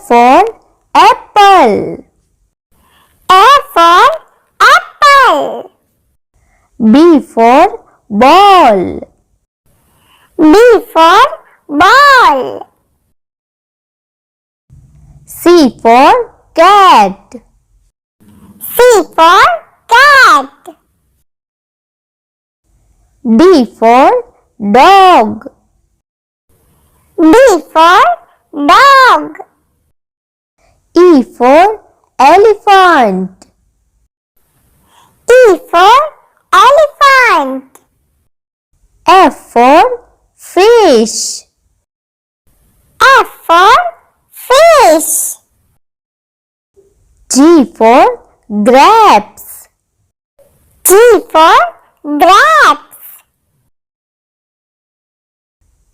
for apple. A for apple. B for ball. B for ball. C for cat. C for cat. D for dog. D for dog. E for elephant. E for elephant. F for fish. F for fish. G for grapes. G for grapes.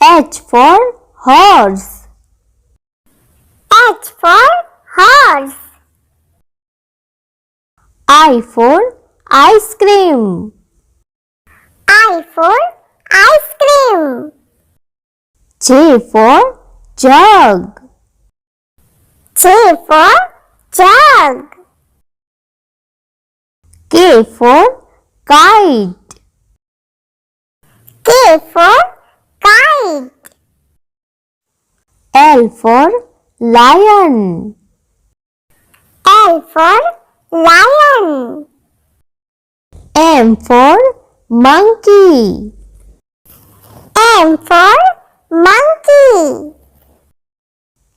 H for horse. H for horse. I for ice cream. I for ice cream. J for jug. J for jug. K for kite. K for kite. L for lion. L for lion. M for monkey. M for monkey.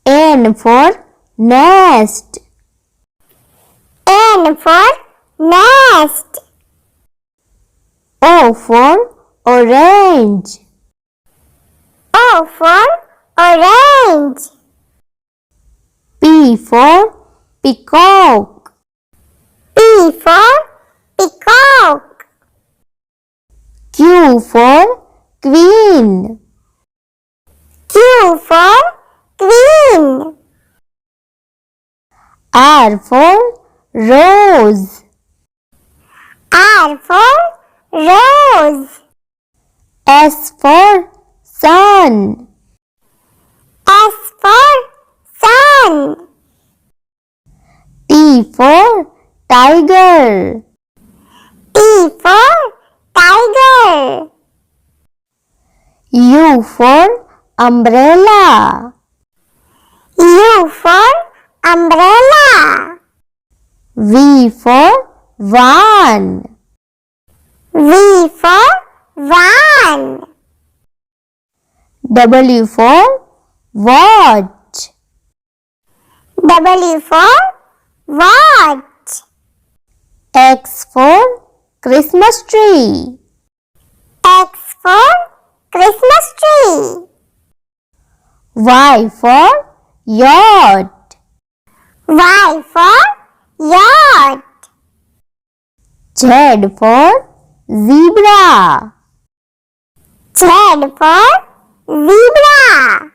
N for nest. N for nest. O for orange. O for orange. P for peacock. P for peacock. Q for queen. Q for queen. R for rose. R for rose. S for sun. S for sun. T for tiger. T for tiger. U for umbrella. U for umbrella. V for van. V for van. W for watch. W for watch. X for Christmas tree. X for Christmas tree. Y for yacht. Y for yacht. Z for zebra. Z for zebra.